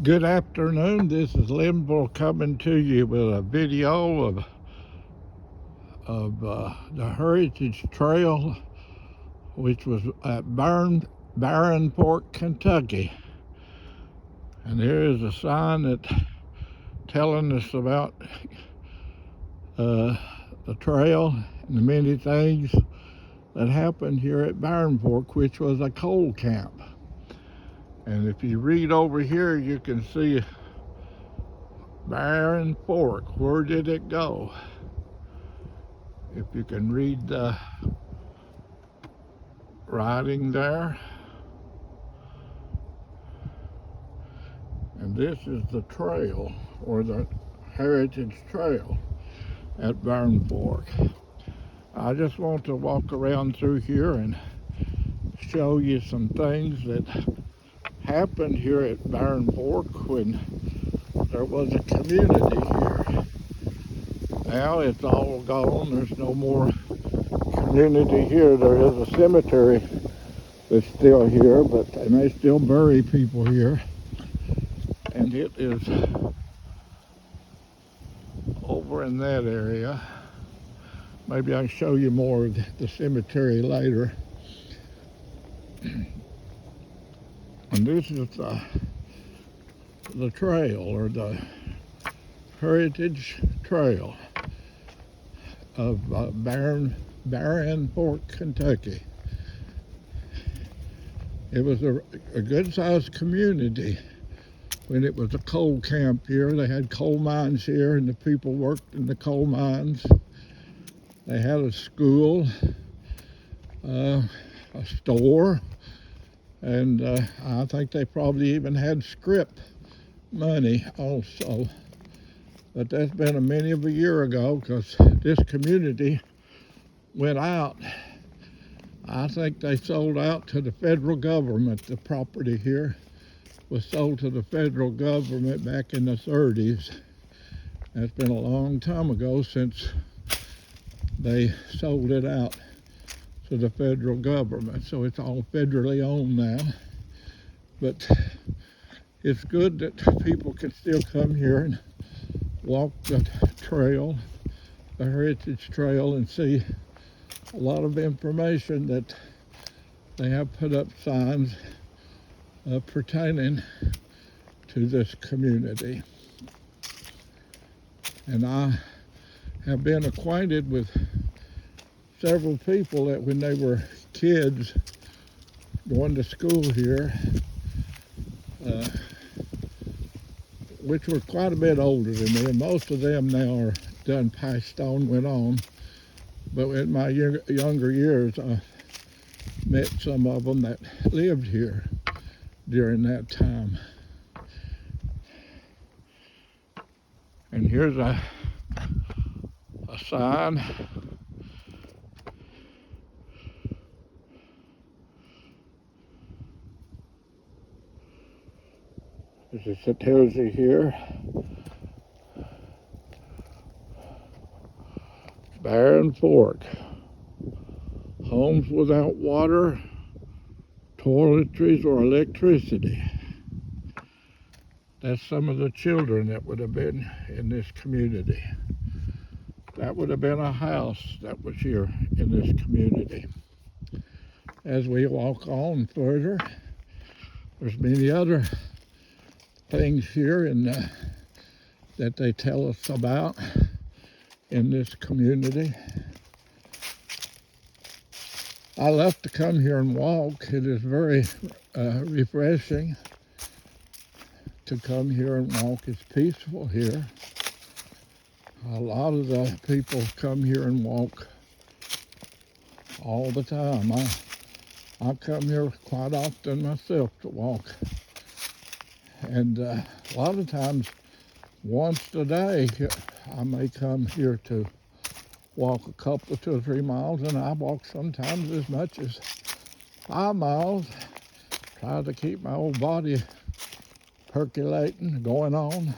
Good afternoon. This is Lenville coming to you with a video of the Heritage Trail, which was at Barren, Kentucky. And here is a sign that telling us about the trail and the many things that happened here at Barren, which was a coal camp. And if you read over here, you can see Barren Fork. Where did it go? If you can read the writing there. And this is the trail, or the Heritage Trail at Barren Fork. I just want to walk around through here and show you some things that happened here at Barren Fork when there was a community here. Now it's all gone. There's no more community here. There is a cemetery that's still here, but they may still bury people here. And it is over in that area. Maybe I can show you more of the cemetery later. And this is the trail, or the Heritage Trail of Barren Fork, Kentucky. It was a good-sized community when it was a coal camp here. They had coal mines here, and the people worked in the coal mines. They had a school, a store, and I think they probably even had scrip money also. But that's been a many of a year ago, because this community went out. I think they sold out to the federal government. The property here was sold to the federal government back in the 30s. That's been a long time ago since they sold it out to the federal government. So it's all federally owned now. But it's good that people can still come here and walk the trail, the Heritage Trail, and see a lot of information that they have put up signs pertaining to this community. And I have been acquainted with several people that when they were kids going to school here, which were quite a bit older than me, and most of them now are done passed on, went on. But in my younger years, I met some of them that lived here during that time. And here's a sign. It tells you here, Barren Fork, homes without water, toiletries, or electricity. That's some of the children that would have been in this community. That would have been a house that was here in this community. As we walk on further, there's many other things here that they tell us about in this community. I love to come here and walk. It is very refreshing to come here and walk. It's peaceful here. A lot of the people come here and walk all the time. I come here quite often myself to walk. And a lot of times, once a day, I may come here to walk a couple, 2 or 3 miles, and I walk sometimes as much as 5 miles. Try to keep my old body percolating, going on.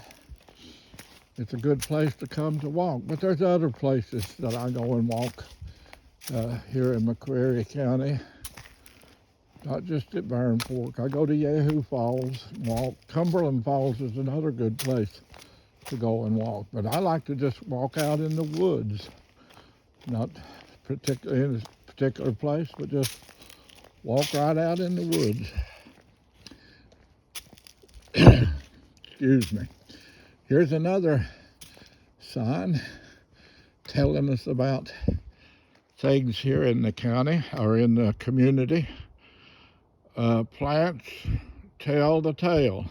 It's a good place to come to walk. But there's other places that I go and walk here in McCreary County. not just at Barren Fork. I go to Yahoo Falls and walk. Cumberland Falls is another good place to go and walk. But I like to just walk out in the woods, not particularly in a particular place, but just walk right out in the woods. Excuse me. Here's another sign telling us about things here in the county or in the community. Plants tell the tale.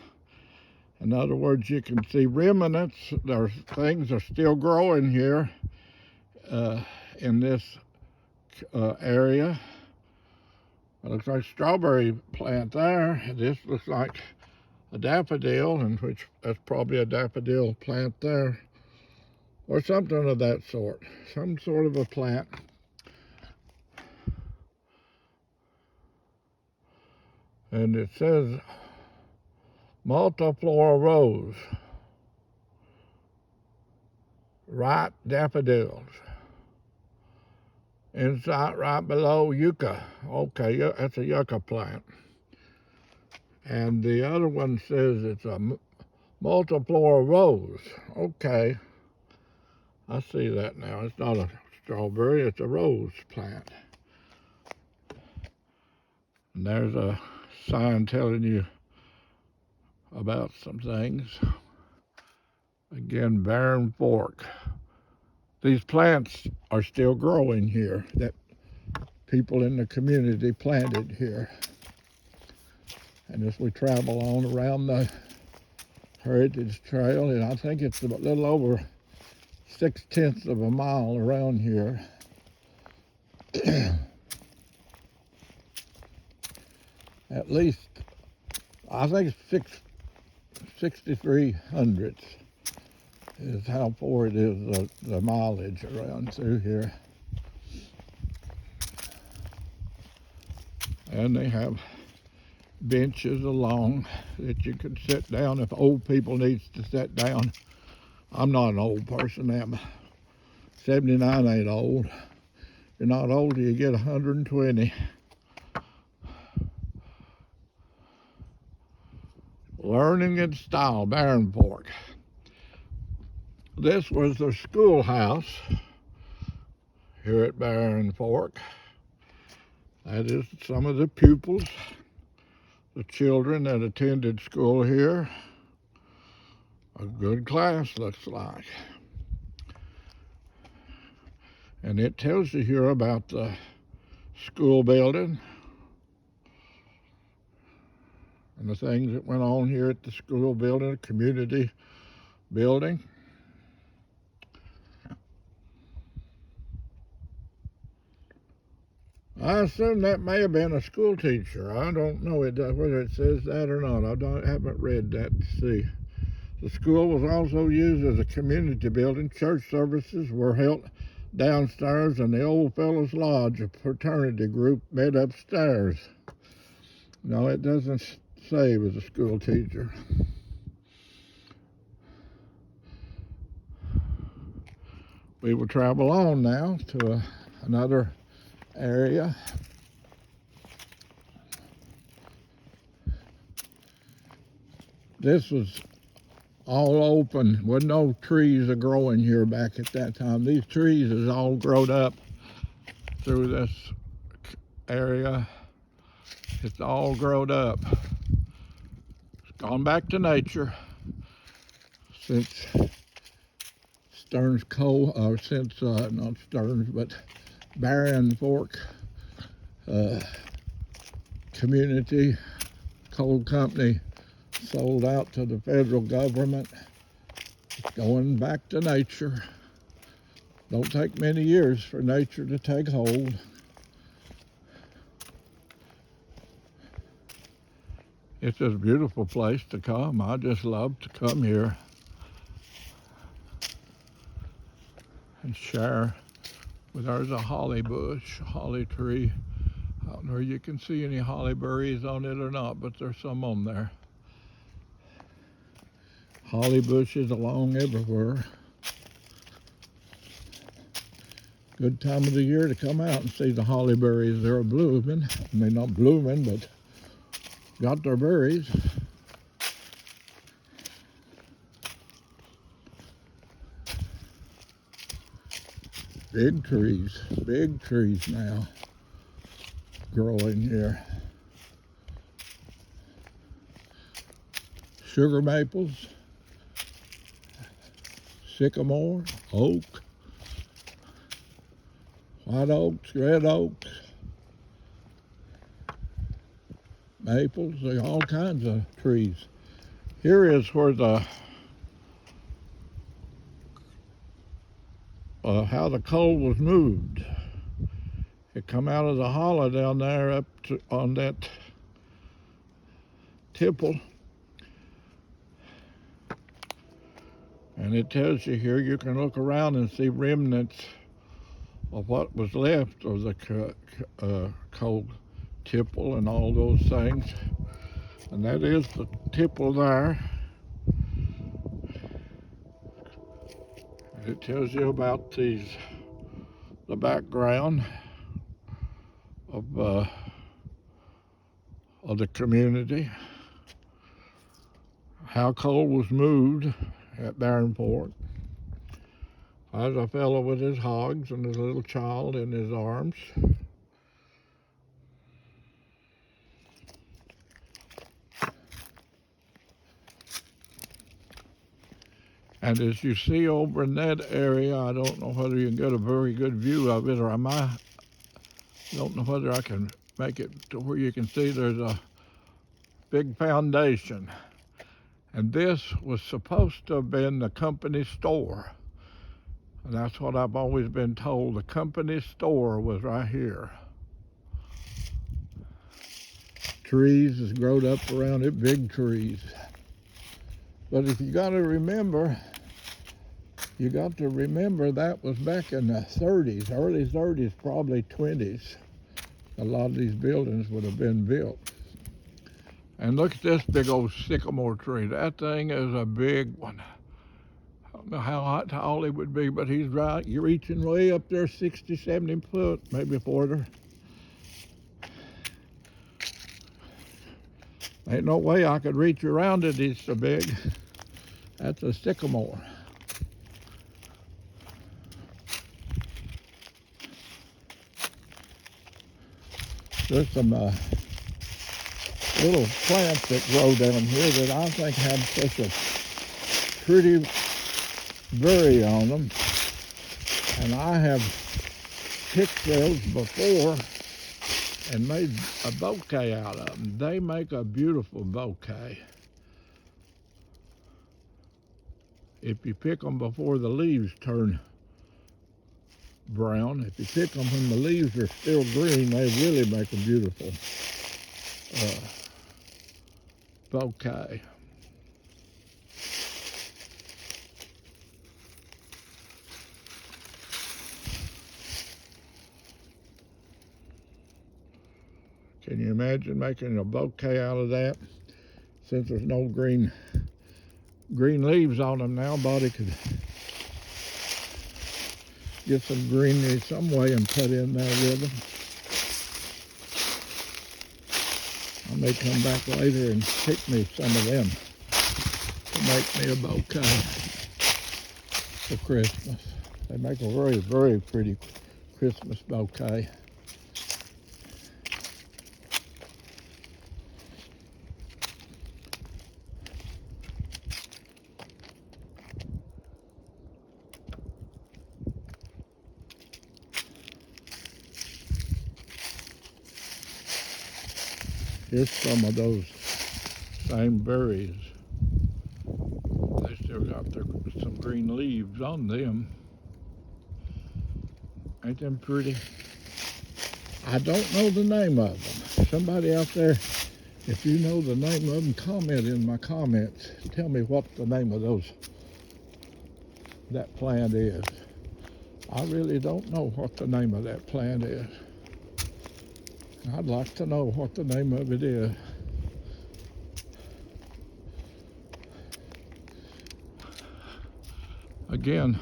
In other words, you can see remnants. There's things are still growing here in this area. It looks like a strawberry plant there. This looks like a daffodil, and which that's probably a daffodil plant there, or something of that sort. Some sort of a plant. And it says multiflora rose, ripe daffodils. Inside, right below, yucca. Okay, that's a yucca plant. And the other one says it's a multiflora rose. Okay, I see that now. It's not a strawberry, it's a rose plant. And there's a sign telling you about some things. Again, Barren Fork. These plants are still growing here that people in the community planted here. And as we travel on around the Heritage Trail, and I think it's a little over 6/10 of a mile around here. At least, I think it's 6,300 is how far it is, the mileage around through here. And they have benches along that you can sit down if old people needs to sit down. I'm not an old person, am I? 79 ain't old. You're not old till you get 120. Learning in Style, Barren Fork. This was the schoolhouse here at Barren Fork. That is some of the pupils, the children that attended school here. A good class, looks like. And it tells you here about the school building and the things that went on here at the school building, community building. I assume that may have been a school teacher. I don't know whether it says that or not. I haven't read that to see. The school was also used as a community building. Church services were held downstairs, and the Old Fellows Lodge, a fraternity group, met upstairs. No, it doesn't say he was a school teacher. We will travel on now to another area. This was all open, with no trees are growing here back at that time. These trees is all grown up through this area. It's all grown up. It's gone back to nature since Stearns Coal, or since, not Stearns, but Barren Fork Community Coal Company sold out to the federal government. It's going back to nature. Don't take many years for nature to take hold. It's a beautiful place to come. I just love to come here and share. But there's a holly bush, a holly tree. I don't know if you can see any holly berries on it or not, but there's some on there. Holly bushes along everywhere. Good time of the year to come out and see the holly berries. They're blooming. I mean, not blooming, but got their berries. Big trees now growing here. Sugar maples, sycamore, oak, white oaks, red oaks, maples, all kinds of trees. Here is where the how the coal was moved. It come out of the hollow down there up to, on that tipple. And it tells you here, you can look around and see remnants of what was left of the coal tipple and all those things. And that is the tipple there. It tells you about the background of the community, how coal was moved at Barren. There's a fellow with his hogs and his little child in his arms. And as you see over in that area, I don't know whether you can get a very good view of it, or I don't know whether I can make it to where you can see there's a big foundation. And this was supposed to have been the company store. And that's what I've always been told. The company store was right here. Trees has grown up around it, big trees. But if you got to remember that was back in the 30s, early 30s, probably 20s. A lot of these buildings would have been built. And look at this big old sycamore tree. That thing is a big one. I don't know how tall he would be, but he's right. You're reaching way up there, 60, 70 foot, maybe 40. Ain't no way I could reach around it, it's so big. That's a sycamore. There's some little plants that grow down here that I think have such a pretty berry on them. And I have picked those before and made a bouquet out of them. They make a beautiful bouquet. If you pick them before the leaves turn brown, if you pick them when the leaves are still green, they really make a beautiful bouquet. Can you imagine making a bouquet out of that? Since there's no green leaves on them now, Bobby could get some greenery some way and put in there with them. I may come back later and pick me some of them to make me a bouquet for Christmas. They make a very, very pretty Christmas bouquet. Here's some of those same berries. They still got some green leaves on them. Ain't them pretty? I don't know the name of them. Somebody out there, if you know the name of them, comment in my comments. Tell me what the name of that plant is. I really don't know what the name of that plant is. I'd like to know what the name of it is. Again,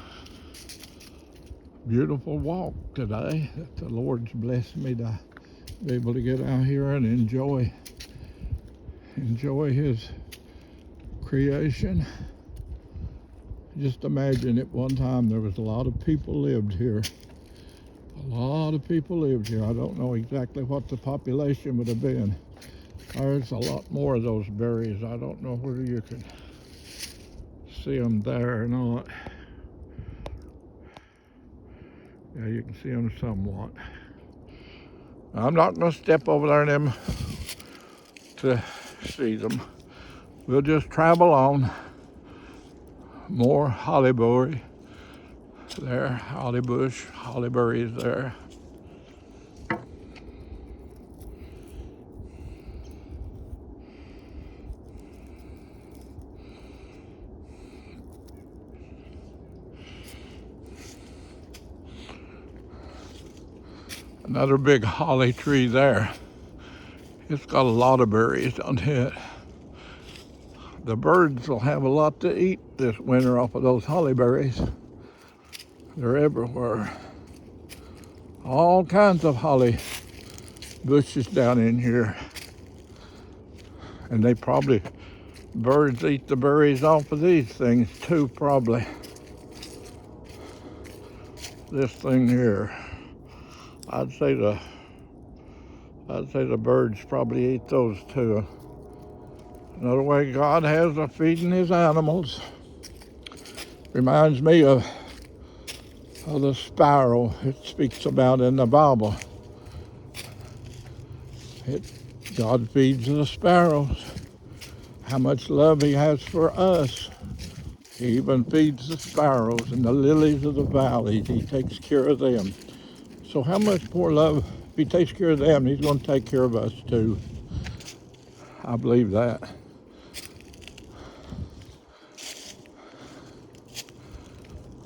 beautiful walk today that the Lord's blessed me to be able to get out here and enjoy His creation. Just imagine at one time there was a lot of people lived here. A lot of people lived here. I don't know exactly what the population would have been. There's a lot more of those berries. I don't know whether you can see them there or not. Yeah, you can see them somewhat. I'm not going to step over there in them to see them. We'll just travel on. More hollyberry there, holly bush, hollyberries there. Another big holly tree there. It's got a lot of berries on it. The birds will have a lot to eat this winter off of those holly berries. They're everywhere. All kinds of holly bushes down in here. And birds eat the berries off of these things too, probably. This thing here, I'd say the birds probably eat those too. Another way God has of feeding His animals. Reminds me of the sparrow it speaks about in the Bible. God feeds the sparrows. How much love He has for us. He even feeds the sparrows and the lilies of the valley. He takes care of them. So how much more love, if He takes care of them, He's going to take care of us too. I believe that.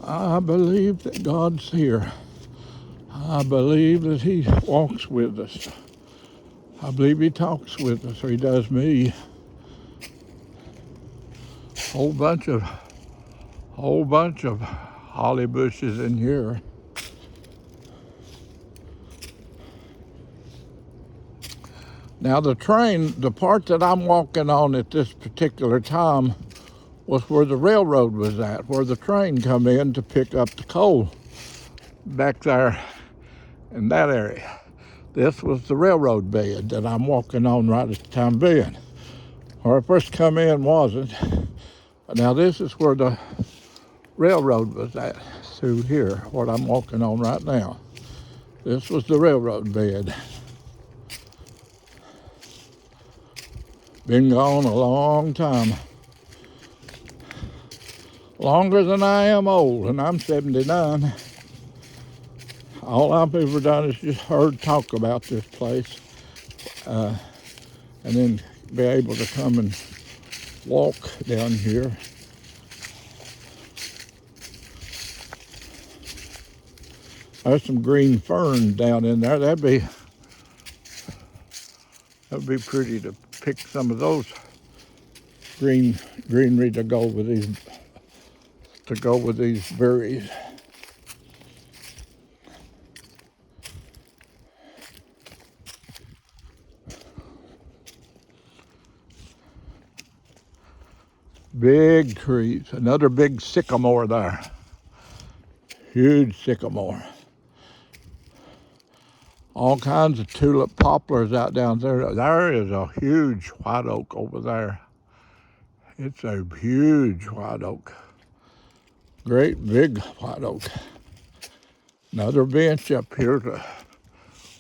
I believe that God's here. I believe that He walks with us. I believe He talks with us, or He does me. Whole bunch of holly bushes in here. Now the part that I'm walking on at this particular time was where the railroad was at, where the train come in to pick up the coal back there in that area. This was the railroad bed that I'm walking on right at the time being. Where I first come in wasn't. Now this is where the railroad was at, through here, what I'm walking on right now. This was the railroad bed. Been gone a long time. Longer than I am old, and I'm 79. All I've ever done is just heard talk about this place, and then be able to come and walk down here. There's some green fern down in there. That'd be pretty to pick some of those greenery to go with these berries. Big trees. Another big sycamore there. Huge sycamore. All kinds of tulip poplars out down there. There is a huge white oak over there. It's a huge white oak. Great big white oak. Another bench up here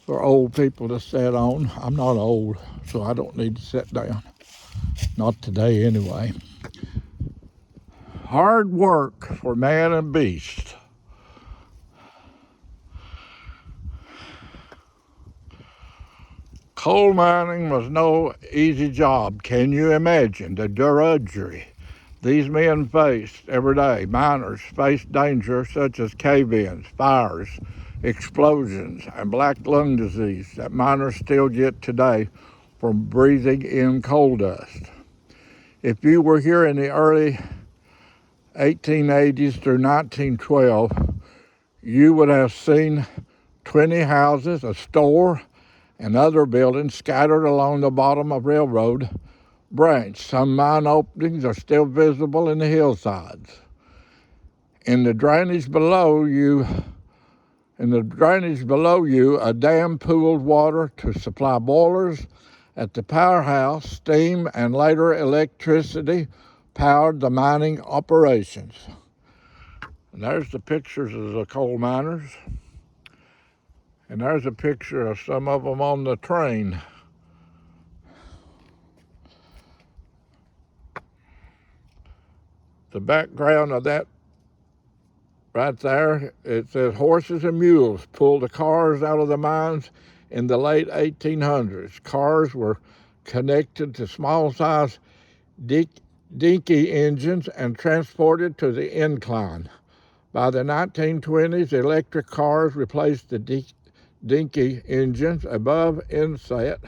for old people to sit on. I'm not old, so I don't need to sit down. Not today anyway. Hard work for man and beast. Coal mining was no easy job. Can you imagine the drudgery these men faced every day? Miners faced danger such as cave-ins, fires, explosions, and black lung disease that miners still get today from breathing in coal dust. If you were here in the early 1880s through 1912, you would have seen 20 houses, a store, and other buildings scattered along the bottom of railroad branch. Some mine openings are still visible in the hillsides. In the drainage below you, a dam pooled water to supply boilers at the powerhouse. Steam and later electricity powered the mining operations. And there's the pictures of the coal miners. And there's a picture of some of them on the train. The background of that right there, it says horses and mules pulled the cars out of the mines in the late 1800s. Cars were connected to small-size dinky engines and transported to the incline. By the 1920s, electric cars replaced the dinky engines above inset.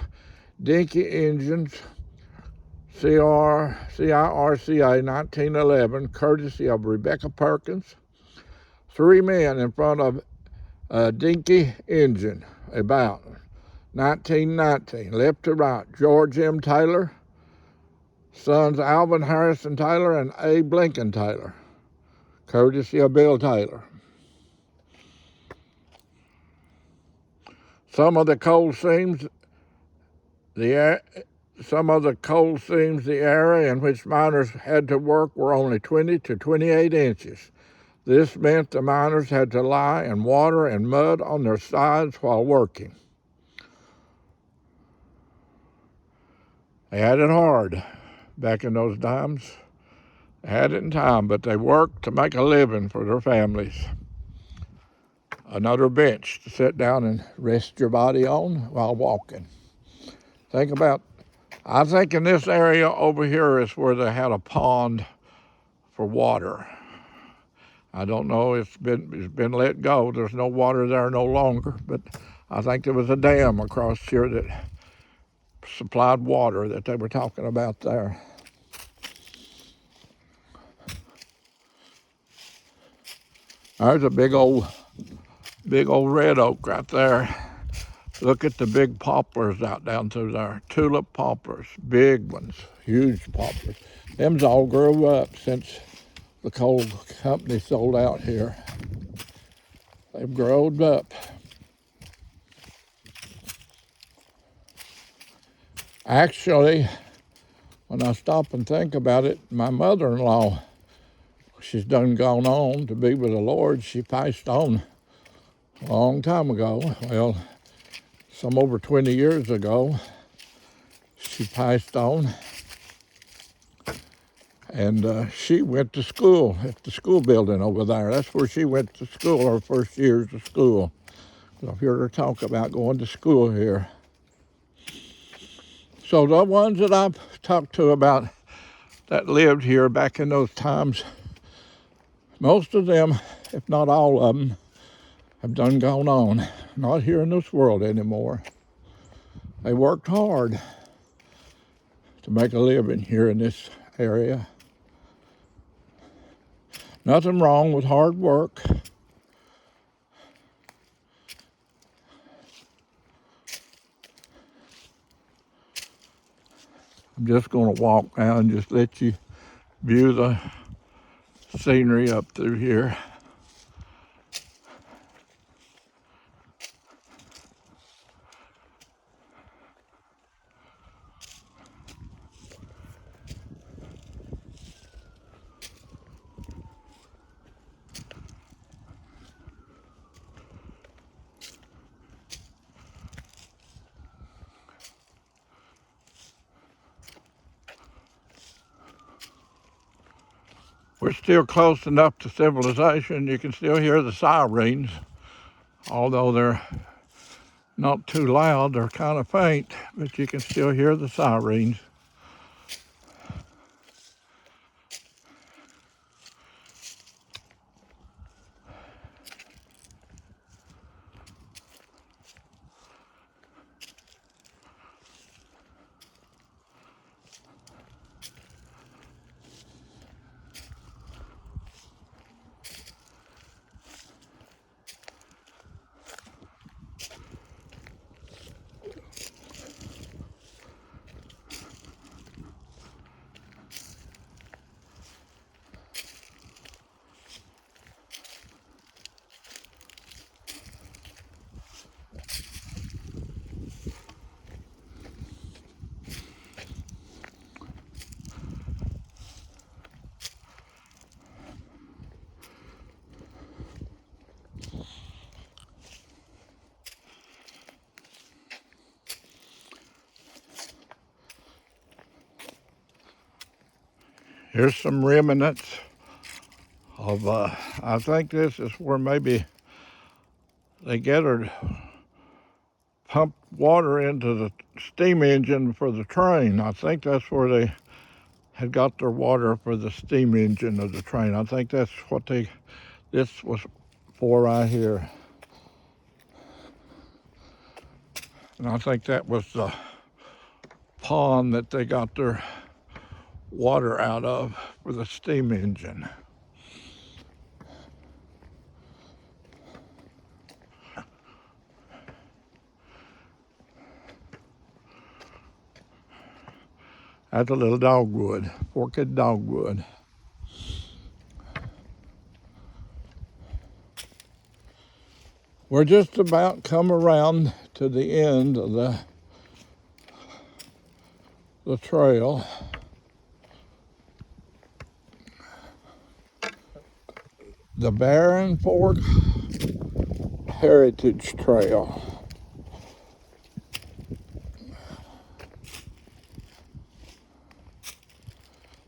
Dinky engines, CIRCA 1911, courtesy of Rebecca Perkins. 3 men in front of a dinky engine, about 1919, left to right. George M. Taylor, sons Alvin Harrison Taylor and Abe Lincoln Taylor, courtesy of Bill Taylor. Some of the coal seams, the area in which miners had to work were only 20 to 28 inches. This meant the miners had to lie in water and mud on their sides while working. They had it hard back in those times. They had it in time, but they worked to make a living for their families. Another bench to sit down and rest your body on while walking. I think in this area over here is where they had a pond for water. I don't know, it's been let go. There's no water there no longer, but I think there was a dam across here that supplied water that they were talking about there. There's a big old red oak right there. Look at the big poplars out down through there. Tulip poplars, big ones, huge poplars. Them's all grew up since the coal company sold out here. They've grown up. Actually, when I stop and think about it, my mother-in-law, she's done gone on to be with the Lord. She passed on a long time ago. Well, some over 20 years ago, she passed on. And she went to school at the school building over there. That's where she went to school, her first years of school. I've heard her talk about going to school here. So the ones that I've talked to about that lived here back in those times, most of them, if not all of them, have done gone on. Not here in this world anymore. They worked hard to make a living here in this area. Nothing wrong with hard work. I'm just going to walk now and just let you view the scenery up through here. We're still close enough to civilization. You can still hear the sirens, although they're not too loud. They're kind of faint, but you can still hear the sirens. Here's some remnants of, I think this is where maybe they gathered, pumped water into the steam engine for the train. I think that's where they had got their water for the steam engine of the train. I think that's what this was for right here. And I think that was the pond that they got their water out of for the steam engine. That's a little dogwood, orchid dogwood. We're just about come around to the end of the trail. The Barren Fork Heritage Trail.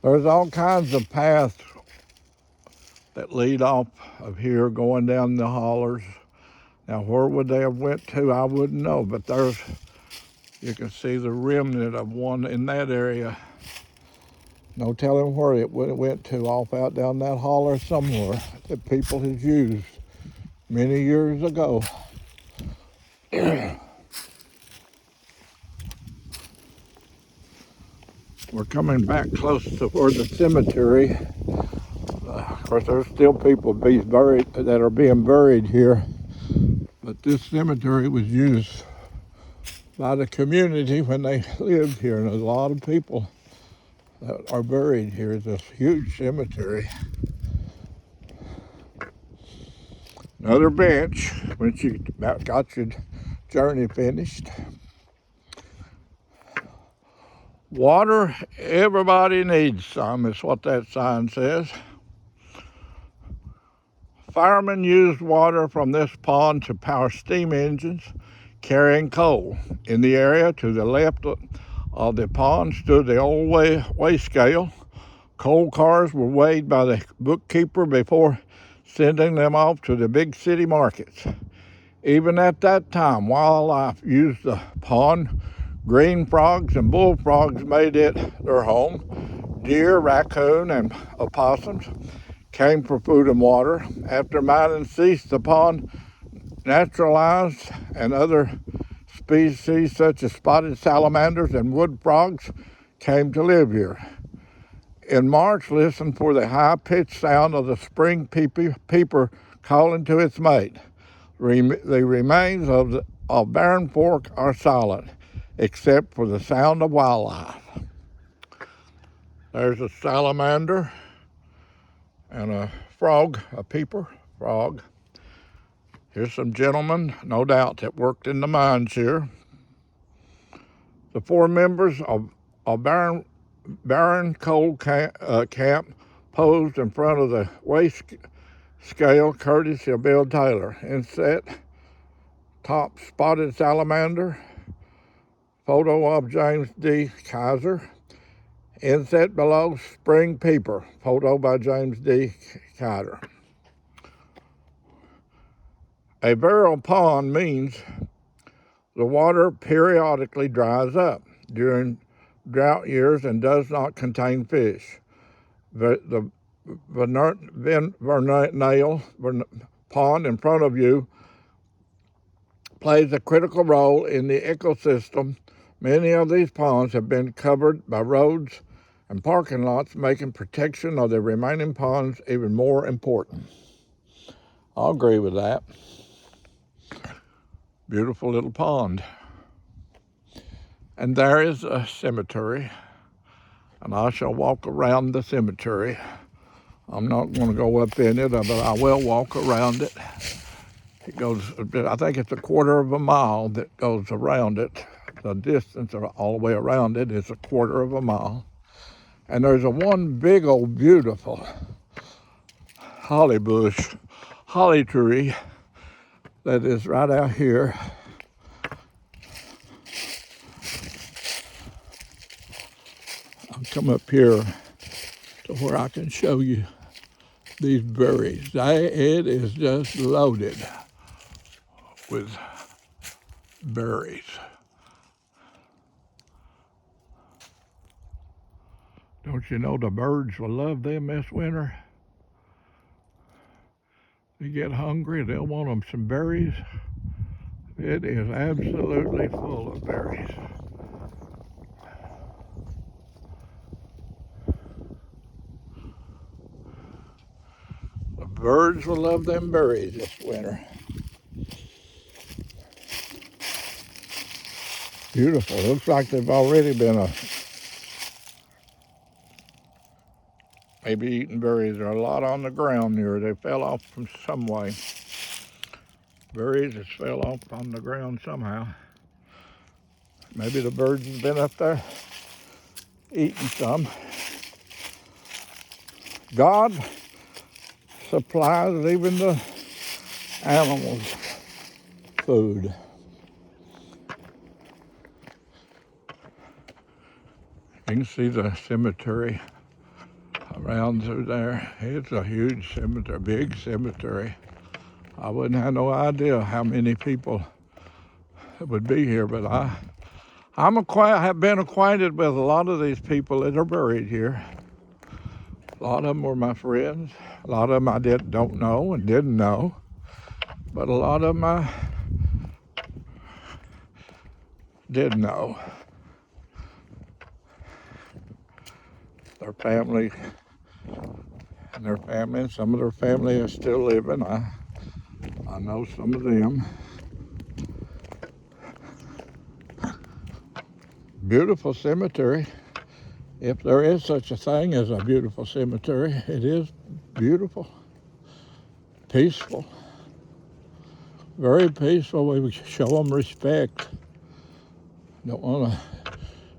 There's all kinds of paths that lead off of here going down the hollers. Now, where would they have went to? I wouldn't know, but you can see the remnant of one in that area. No telling where it went to, off out down that holler somewhere that people had used many years ago. We're coming back close to where the cemetery. Of course, there's still people that are being buried here, but this cemetery was used by the community when they lived here, and there's a lot of people that are buried here. It's this huge cemetery. Another bench once you about got your journey finished. Water, everybody needs some, is what that sign says. Firemen used water from this pond to power steam engines carrying coal. In the area to the left of the pond stood the old weigh scale. Coal cars were weighed by the bookkeeper before sending them off to the big city markets. Even at that time, wildlife used the pond. Green frogs and bullfrogs made it their home. Deer, raccoon, and opossums came for food and water. After mining ceased, the pond naturalized, and other species such as spotted salamanders and wood frogs came to live here. In March, listen for the high-pitched sound of the spring peeper calling to its mate. The remains of Barren Fork are silent, except for the sound of wildlife. There's a salamander and a frog, a peeper frog. Here's some gentlemen, no doubt, that worked in the mines here. The 4 members of Barren Coal Camp posed in front of the weigh scale courtesy of Bill Taylor. Inset, top spotted salamander, photo of James D. Kaiser. Inset below, spring peeper, photo by James D. Kaiser. A burial pond means the water periodically dries up during drought years and does not contain fish. The vernal pond in front of you plays a critical role in the ecosystem. Many of these ponds have been covered by roads and parking lots, making protection of the remaining ponds even more important. I'll agree with that. Beautiful little pond. And there is a cemetery, and I shall walk around the cemetery. I'm not going to go up in it, but I will walk around it. It goes, I think it's a quarter of a mile that goes around it. The distance all the way around it is a quarter of a mile. And there's one big old beautiful holly tree that is right out here. I'll come up here to where I can show you these berries. It is just loaded with berries. Don't you know the birds will love them this winter? They get hungry, they'll want them some berries. It is absolutely full of berries. The birds will love them berries this winter. Beautiful. Looks like they've already been maybe eating berries. There are a lot on the ground here. They fell off from some way. Berries just fell off on the ground somehow. Maybe the birds have been up there eating some. God supplies even the animals food. You can see the cemetery around through there. It's a huge cemetery, big cemetery. I wouldn't have no idea how many people would be here, but I have been acquainted with a lot of these people that are buried here. A lot of them were my friends. A lot of them I don't know and didn't know, but a lot of them I did know. Their family and some of their family is still living. I know some of them. Beautiful cemetery. If there is such a thing as a beautiful cemetery, it is beautiful, peaceful, very peaceful. We show them respect. Don't want to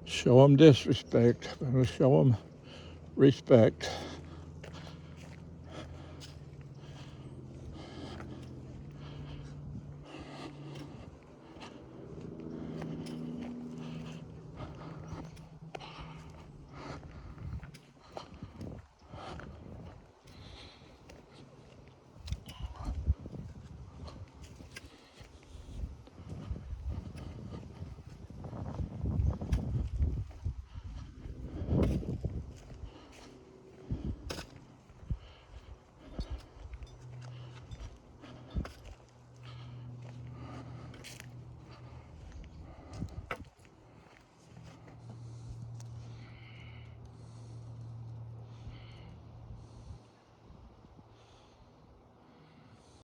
show them disrespect, but we show them respect.